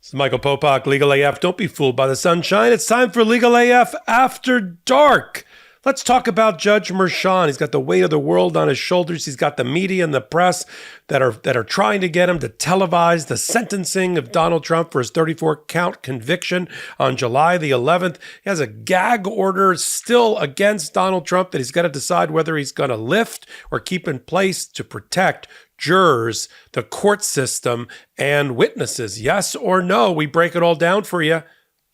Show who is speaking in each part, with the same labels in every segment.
Speaker 1: This is Michael Popak, Legal AF. Don't be fooled by the sunshine. It's time for Legal AF After Dark. Let's talk about Judge Merchan. He's got the weight of the world on his shoulders. He's got the media and the press that are trying to get him to televise the sentencing of Donald Trump for his 34-count conviction on July the 11th. He has a gag order still against Donald Trump that he's got to decide whether he's going to lift or keep in place to protect jurors, the court system, and witnesses. Yes or no? We break it all down for you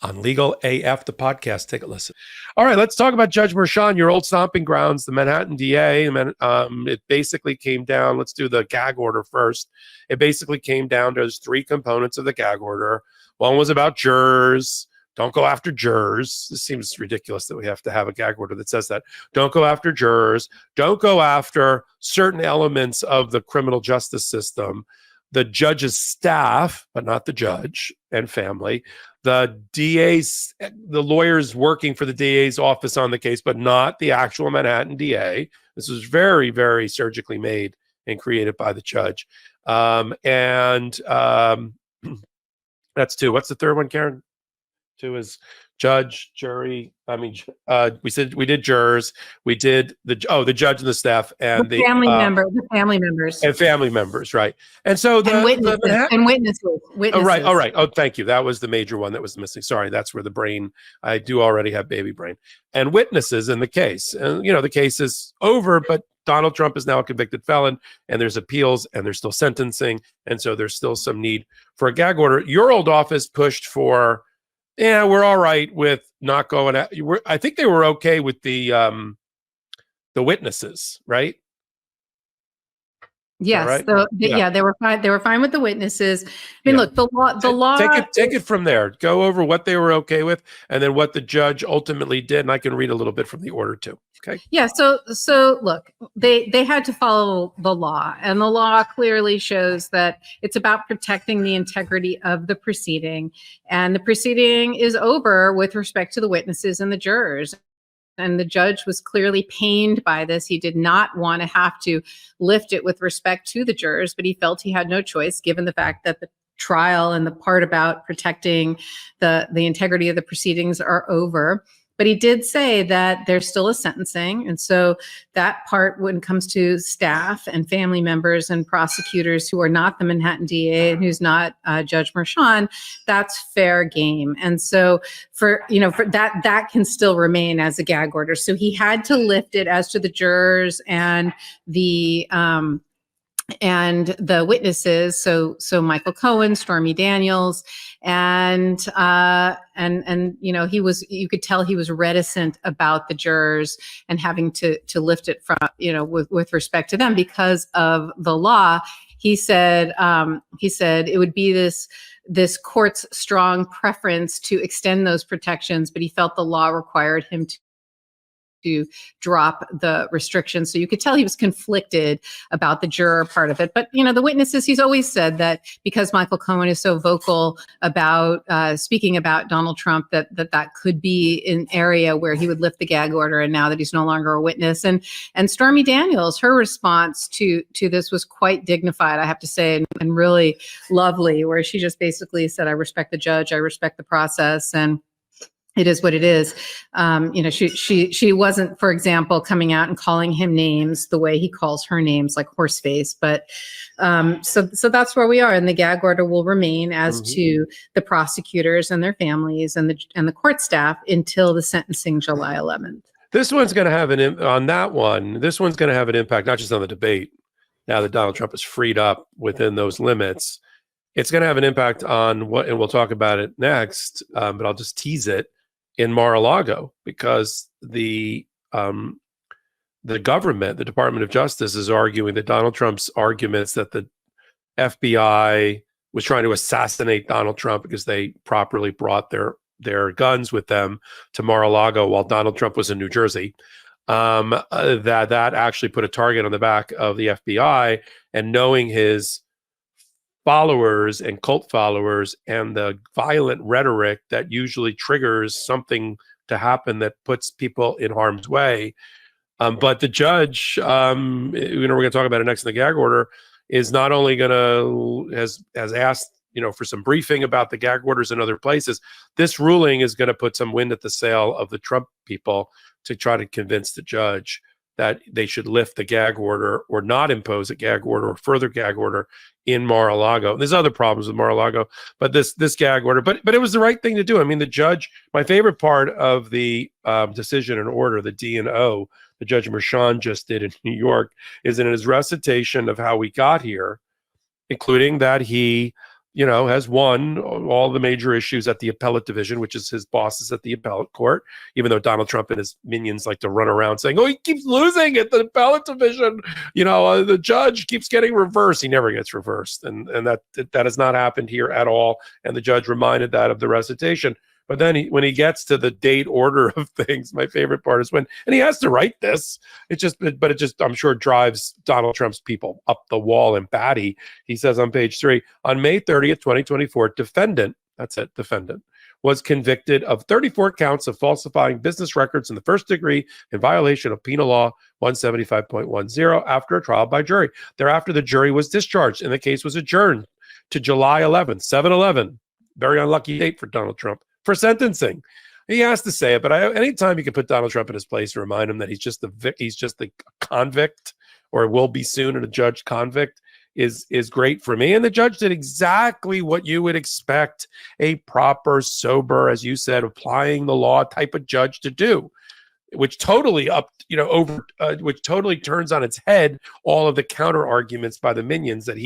Speaker 1: on Legal AF, the podcast. Take a listen. All right, let's talk about Judge Merchan, your old stomping grounds, the Manhattan DA. It basically came down, let's do the gag order first. It basically came down to those three components of the gag order. One was about jurors. Don't go after jurors. This seems ridiculous that we have to have a gag order that says that. Don't go after jurors. Don't go after certain elements of the criminal justice system. The judge's staff, but not the judge and family. The DA's, the lawyers working for the DA's office on the case, but not the actual Manhattan DA. This was very, very surgically made and created by the judge. That's two. What's the third one, Karen? Two is judge, jury. We said we did jurors. We did the judge and the staff and the family members, and family members, right? And so
Speaker 2: witnesses.
Speaker 1: Oh, right. All right. Oh, thank you. That was the major one that was missing. Sorry, that's where the brain. I do already have baby brain. And witnesses in the case, and the case is over, but Donald Trump is now a convicted felon, and there's appeals, and there's still sentencing, and so there's still some need for a gag order. Your old office pushed for. Yeah, we're all right with not going at. I think they were okay with the witnesses, right?
Speaker 2: Yes,
Speaker 1: right?
Speaker 2: They were fine. They were fine with the witnesses. Look, the law.
Speaker 1: Take it from there. Go over what they were okay with, and then what the judge ultimately did. And I can read a little bit from the order too. Okay.
Speaker 2: Yeah. So look, they had to follow the law, and the law clearly shows that it's about protecting the integrity of the proceeding, and the proceeding is over with respect to the witnesses and the jurors. And the judge was clearly pained by this. He did not want to have to lift it with respect to the jurors, but he felt he had no choice given the fact that the trial and the part about protecting the integrity of the proceedings are over. But he did say that there's still a sentencing. And so that part, when it comes to staff and family members and prosecutors who are not the Manhattan DA and who's not Judge Merchan, that's fair game. And so for that can still remain as a gag order. So he had to lift it as to the jurors and the witnesses, so Michael Cohen, Stormy Daniels, and you could tell he was reticent about the jurors and having to lift it from with respect to them because of the law. He said it would be this court's strong preference to extend those protections, but he felt the law required him to drop the restrictions. So you could tell he was conflicted about the juror part of it. But, the witnesses, he's always said that because Michael Cohen is so vocal about speaking about Donald Trump, that could be an area where he would lift the gag order. And now that he's no longer a witness, and Stormy Daniels, her response to this was quite dignified, I have to say, and really lovely, where she just basically said, I respect the judge, I respect the process, and it is what it is. She wasn't, for example, coming out and calling him names the way he calls her names, like horseface. But so that's where we are, and the gag order will remain as to the prosecutors and their families and the court staff until the sentencing July 11th.
Speaker 1: This one's going to have This one's going to have an impact not just on the debate. Now that Donald Trump is freed up within those limits, it's going to have an impact on what, and we'll talk about it next. But I'll just tease it. In Mar-a-Lago, because the government, the Department of Justice, is arguing that Donald Trump's arguments that the FBI was trying to assassinate Donald Trump because they properly brought their guns with them to Mar-a-Lago while Donald Trump was in New Jersey, that actually put a target on the back of the FBI, and knowing his followers and cult followers and the violent rhetoric that usually triggers something to happen that puts people in harm's way. But the judge, we're going to talk about it next in the gag order, is not only has asked for some briefing about the gag orders in other places. This ruling is going to put some wind at the sail of the Trump people to try to convince the judge that they should lift the gag order or not impose a gag order or further gag order in Mar-a-Lago. There's other problems with Mar-a-Lago, but this gag order, but it was the right thing to do. I mean, the judge, my favorite part of the decision and order, the D&O, the Judge Merchan just did in New York, is in his recitation of how we got here, including that he, has won all the major issues at the appellate division, which is his bosses at the appellate court, even though Donald Trump and his minions like to run around saying, oh, he keeps losing at the appellate division. The judge keeps getting reversed. He never gets reversed. And that has not happened here at all. And the judge reminded that of the recitation. But then when he gets to the date order of things, my favorite part is and he has to write this. It just, I'm sure drives Donald Trump's people up the wall and batty. He says on page 3, on May 30th, 2024, defendant was convicted of 34 counts of falsifying business records in the first degree in violation of Penal Law 175.10 after a trial by jury. Thereafter, the jury was discharged and the case was adjourned to July 11th, 7/11. Very unlucky date for Donald Trump. For sentencing. He has to say it, but anytime you can put Donald Trump in his place and remind him that he's just the convict, or will be soon, and a judge convict is great for me. And the judge did exactly what you would expect a proper, sober, as you said, applying the law type of judge to do, which totally which totally turns on its head all of the counter arguments by the minions that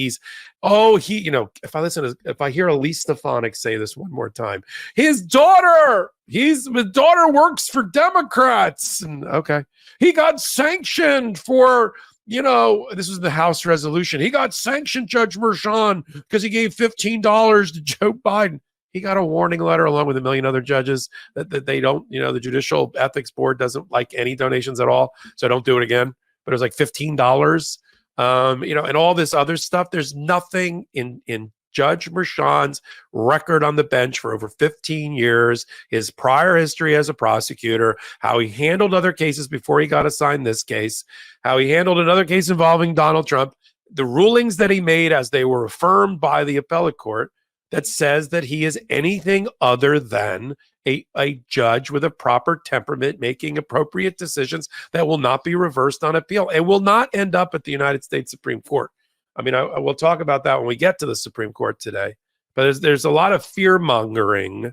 Speaker 1: if I hear Elise Stefanik say this one more time, his daughter works for Democrats, and okay, he got sanctioned for, this was the House resolution. He got sanctioned, Judge Merchan, because he gave $15 to Joe Biden. He got a warning letter along with a million other judges that they don't, the Judicial Ethics Board doesn't like any donations at all. So don't do it again. But it was like $15, and all this other stuff. There's nothing in Judge Merchan's record on the bench for over 15 years, his prior history as a prosecutor, how he handled other cases before he got assigned this case, how he handled another case involving Donald Trump, the rulings that he made as they were affirmed by the appellate court, that says that he is anything other than a judge with a proper temperament, making appropriate decisions that will not be reversed on appeal and will not end up at the United States Supreme Court. I mean, I will talk about that when we get to the Supreme Court today. But there's a lot of fear-mongering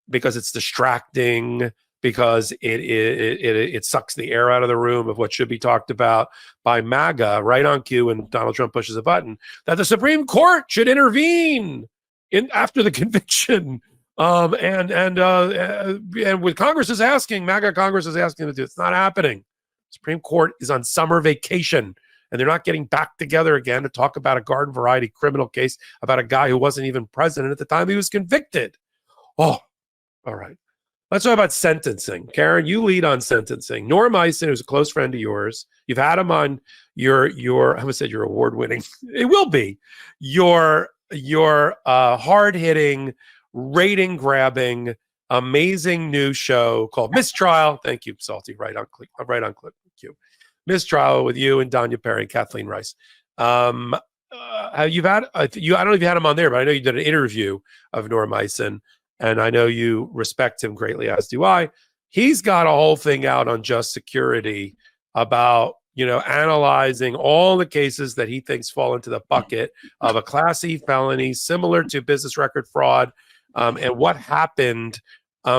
Speaker 1: because it's distracting, because it sucks the air out of the room of what should be talked about by MAGA right on cue when Donald Trump pushes a button, that the Supreme Court should intervene after the conviction, and with Congress is asking, MAGA Congress is asking them to do. It's not happening. Supreme Court is on summer vacation, and they're not getting back together again to talk about a garden variety criminal case about a guy who wasn't even president at the time he was convicted. Oh, all right. Let's talk about sentencing. Karen, you lead on sentencing. Norm Eisen, who's a close friend of yours, you've had him on your I almost said your award-winning. It will be your hard-hitting, rating-grabbing, amazing new show called Mistrial. Thank you, Salty. Right on clip. Thank you. Mistrial with you and Danya Perry and Kathleen Rice. You've had I don't know if you had him on there, but I know you did an interview of Norm Eisen, and I know you respect him greatly, as do I. He's got a whole thing out on Just Security about analyzing all the cases that he thinks fall into the bucket of a Class E felony similar to business record fraud, and what happened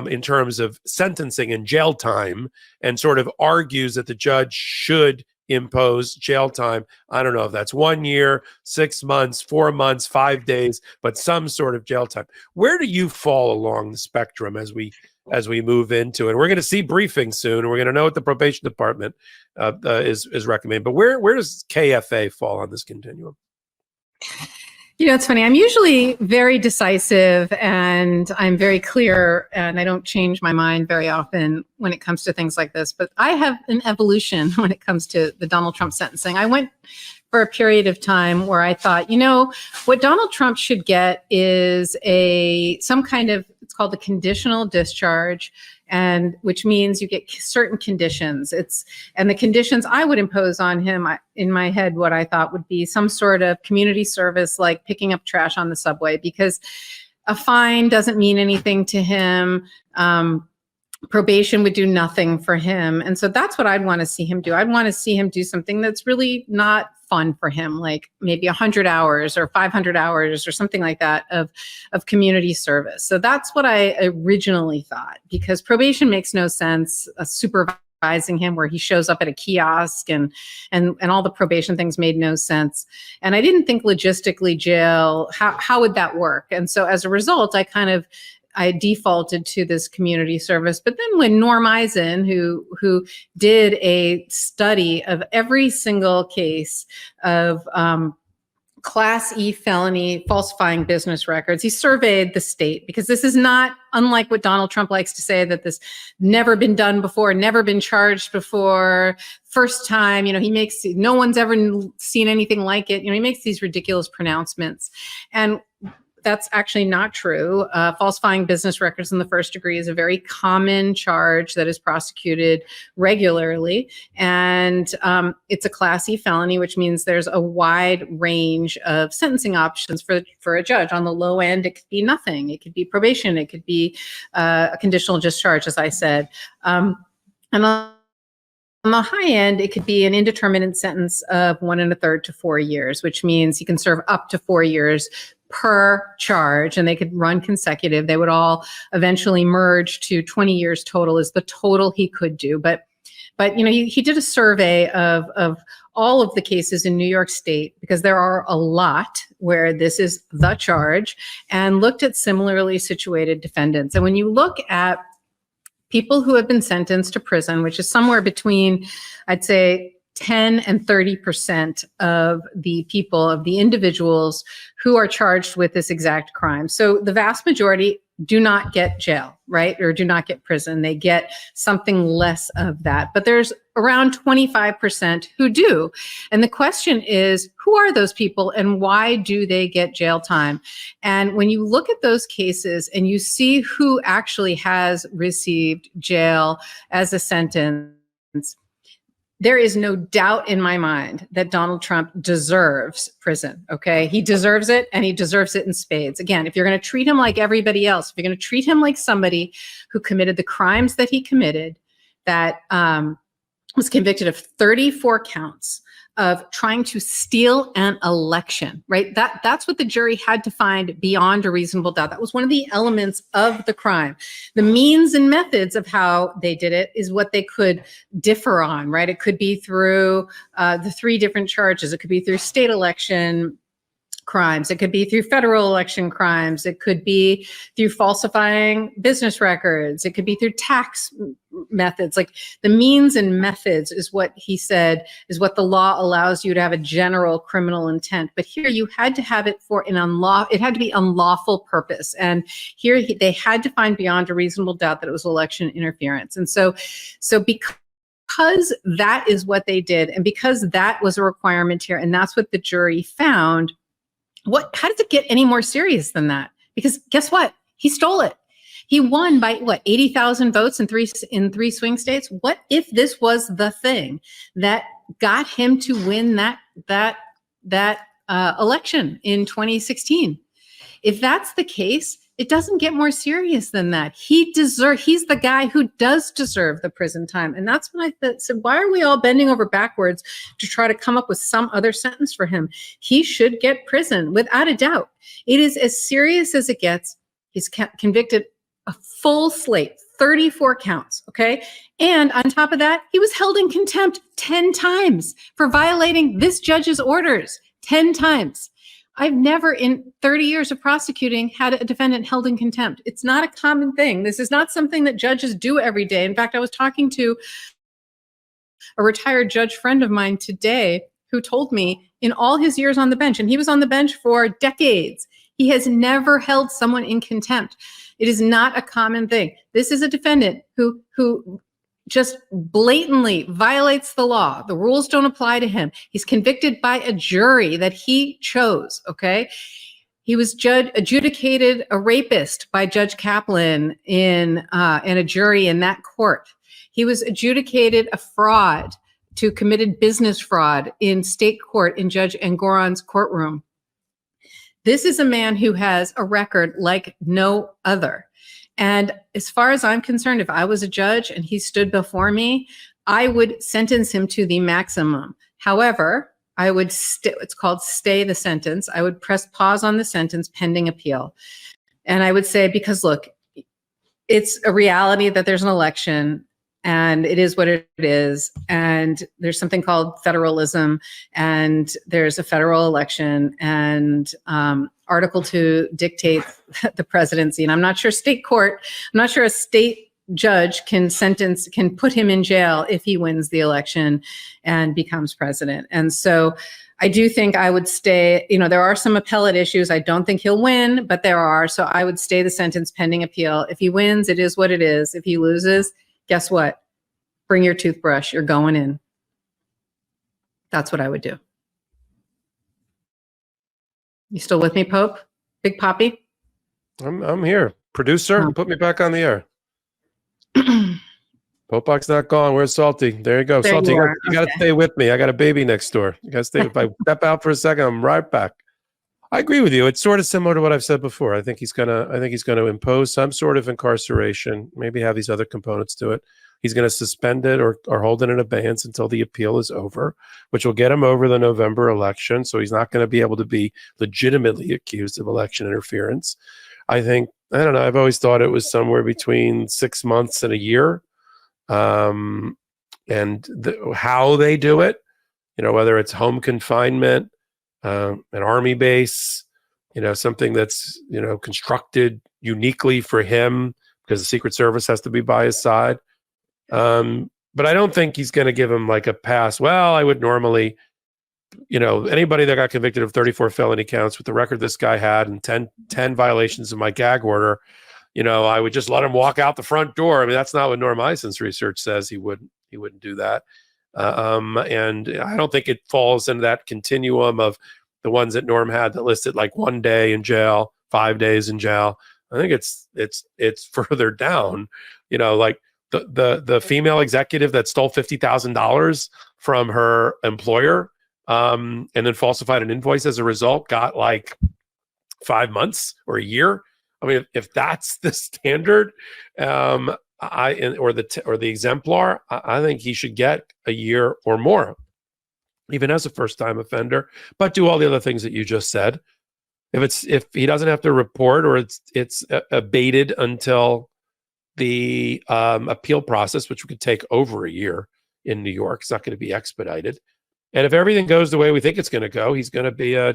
Speaker 1: in terms of sentencing and jail time, and sort of argues that the judge should impose jail time. I don't know if that's 1 year, 6 months, 4 months, 5 days, but some sort of jail time. Where do you fall along the spectrum as we move into it? We're going to see briefings soon. We're going to know what the probation department is recommending. But where does KFA fall on this continuum?
Speaker 2: It's funny. I'm usually very decisive and I'm very clear, and I don't change my mind very often when it comes to things like this. But I have an evolution when it comes to the Donald Trump sentencing. I went for a period of time where I thought, what Donald Trump should get is some kind of, it's called a conditional discharge, and which means you get certain conditions. And the conditions I would impose on him, in my head, what I thought would be some sort of community service, like picking up trash on the subway, because a fine doesn't mean anything to him. Probation would do nothing for him. And so that's what I'd want to see him do. I'd want to see him do something that's really not fun for him, like maybe 100 hours or 500 hours or something like that of community service. So that's what I originally thought, because probation makes no sense. Supervising him where he shows up at a kiosk and all the probation things made no sense. And I didn't think logistically jail, how would that work? And so as a result, I defaulted to this community service. But then when Norm Eisen, who did a study of every single case of Class E felony falsifying business records, he surveyed the state, because this is not unlike what Donald Trump likes to say, that this never been done before, never been charged before, first time. No one's ever seen anything like it. He makes these ridiculous pronouncements. And that's actually not true. Falsifying business records in the first degree is a very common charge that is prosecuted regularly. And it's a Class E felony, which means there's a wide range of sentencing options for a judge. On the low end, it could be nothing. It could be probation. It could be a conditional discharge, as I said. And on the high end, it could be an indeterminate sentence of 1 1/3 to 4 years, which means he can serve up to 4 years per charge, and they could run consecutive. They would all eventually merge to 20 years total is the total he could do. But he did a survey of all of the cases in New York State, because there are a lot where this is the charge, and looked at similarly situated defendants. And when you look at people who have been sentenced to prison, which is somewhere between, I'd say, 10 and 30% of the individuals who are charged with this exact crime. So the vast majority do not get jail, right? Or do not get prison. They get something less of that. But there's around 25% who do. And the question is, who are those people and why do they get jail time? And when you look at those cases and you see who actually has received jail as a sentence, there is no doubt in my mind that Donald Trump deserves prison, okay? He deserves it, and he deserves it in spades. Again, if you're going to treat him like everybody else, if you're going to treat him like somebody who committed the crimes that he committed, that was convicted of 34 counts of trying to steal an election, right? That's what the jury had to find beyond a reasonable doubt. That was one of the elements of the crime. The means and methods of how they did it is what they could differ on, right? It could be through the 3 different charges. It could be through state election crimes. It could be through federal election crimes. It could be through falsifying business records. It could be through tax methods. Like, the means and methods is what he said is what the law allows you to have a general criminal intent. But here you had to have it for it had to be unlawful purpose. And here they had to find beyond a reasonable doubt that it was election interference. And so because that is what they did, and because that was a requirement here, and that's what the jury found, how does it get any more serious than that? Because guess what? He stole it. He won by 80,000 votes in three swing states. What if this was the thing that got him to win that election in 2016? If that's the case, it doesn't get more serious than that. He's the guy who does deserve the prison time. And that's when I said, why are we all bending over backwards to try to come up with some other sentence for him? He should get prison, without a doubt. It is as serious as it gets. He's convicted a full slate, 34 counts, okay? And on top of that, he was held in contempt 10 times for violating this judge's orders, 10 times. I've never in 30 years of prosecuting had a defendant held in contempt. It's not a common thing. This is not something that judges do every day. In fact, I was talking to a retired judge friend of mine today who told me in all his years on the bench, and he was on the bench for decades, he has never held someone in contempt. It is not a common thing. This is a defendant who just blatantly violates the law. The rules don't apply to him. He's convicted by a jury that he chose, okay? He was adjudicated a rapist by Judge Kaplan in a jury in that court. He was adjudicated a fraud to committed business fraud in state court in Judge Engoron's courtroom. This is a man who has a record like no other. And as far as I'm concerned, if I was a judge and he stood before me, I would sentence him to the maximum. However, I would, it's called stay the sentence. I would press pause on the sentence pending appeal. And I would say, because look, it's a reality that there's an election and it is what it is. And there's something called federalism, and there's a federal election, and Article 2 dictates the presidency. And I'm not sure a state judge can put him in jail if he wins the election and becomes president. And so I do think I would stay, there are some appellate issues. I don't think he'll win, but there are. So I would stay the sentence pending appeal. If he wins, it is what it is. If he loses, guess what? Bring your toothbrush. You're going in. That's what I would do. You still with me, Pope? Big Poppy?
Speaker 1: I'm here. Producer, put me back on the air. Popok's not gone. Where's Salty? There you go.
Speaker 2: There
Speaker 1: Salty,
Speaker 2: you
Speaker 1: you got to stay with me. I got a baby next door. You got to stay. If I step out for a second, I'm right back. I agree with you. It's sort of similar to what I've said before. I think he's gonna impose some sort of incarceration, maybe have these other components to it. He's going to suspend it or hold it in abeyance until the appeal is over, which will get him over the November election. So he's not going to be able to be legitimately accused of election interference. I don't know. I've always thought it was somewhere between 6 months and a year. And how they do it, whether it's home confinement, an army base, something that's, constructed uniquely for him because the Secret Service has to be by his side. But I don't think he's going to give him like a pass. Well, I would normally, anybody that got convicted of 34 felony counts with the record this guy had and 10 violations of my gag order, I would just let him walk out the front door. I mean, that's not what Norm Eison's research says. He wouldn't do that. And I don't think it falls into that continuum of the ones that Norm had that listed like 1 day in jail, 5 days in jail. I think it's further down, like the female executive that stole $50,000 from her employer and then falsified an invoice as a result got like 5 months or a year. I mean, if that's the standard, or the exemplar, I think he should get a year or more, even as a first-time offender. But do all the other things that you just said. If he doesn't have to report, or it's abated until the appeal process, which could take over a year in New York, it's not going to be expedited. And if everything goes the way we think it's going to go, he's going to be a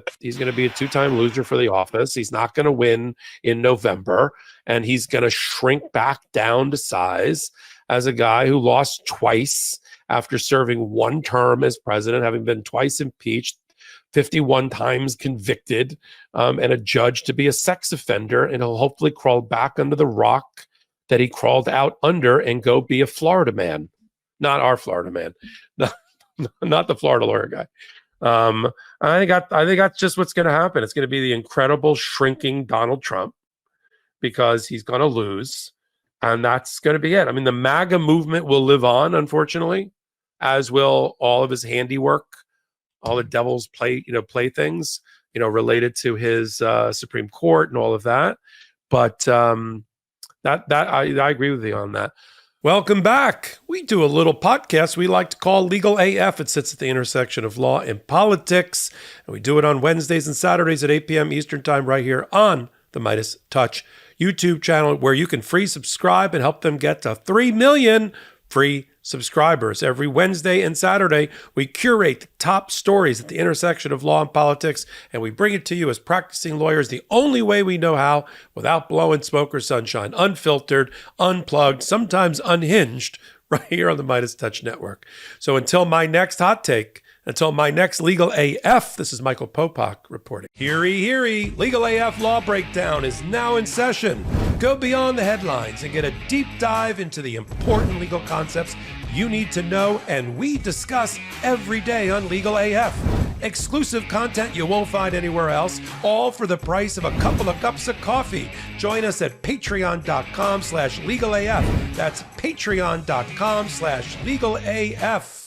Speaker 1: two-time loser for the office. He's not going to win in November, and he's going to shrink back down to size as a guy who lost twice after serving one term as president, having been twice impeached, 51 times convicted, and a judge to be a sex offender, and he'll hopefully crawl back under the rock that he crawled out under and go be a Florida man. Not our Florida man. Not the Florida lawyer guy. I think that's just what's going to happen. It's going to be the incredible shrinking Donald Trump because he's going to lose, and that's going to be it. I mean, the MAGA movement will live on, unfortunately, as will all of his handiwork, all the devil's playthings, related to his Supreme Court and all of that. But I agree with you on that. Welcome back. We do a little podcast we like to call Legal AF. It sits at the intersection of law and politics. And we do it on Wednesdays and Saturdays at 8 p.m. Eastern Time right here on the MeidasTouch YouTube channel, where you can free subscribe and help them get to 3 million free subscribers. Every Wednesday and Saturday, we curate the top stories at the intersection of law and politics, and we bring it to you as practicing lawyers the only way we know how, without blowing smoke or sunshine, unfiltered, unplugged, sometimes unhinged, right here on the MeidasTouch Network. So until my next hot take, until my next Legal AF, this is Michael Popok reporting. Heary, heary, Legal AF Law Breakdown is now in session. Go beyond the headlines and get a deep dive into the important legal concepts you need to know and we discuss every day on Legal AF. Exclusive content you won't find anywhere else, all for the price of a couple of cups of coffee. Join us at patreon.com/legalaf. That's patreon.com/legalaf.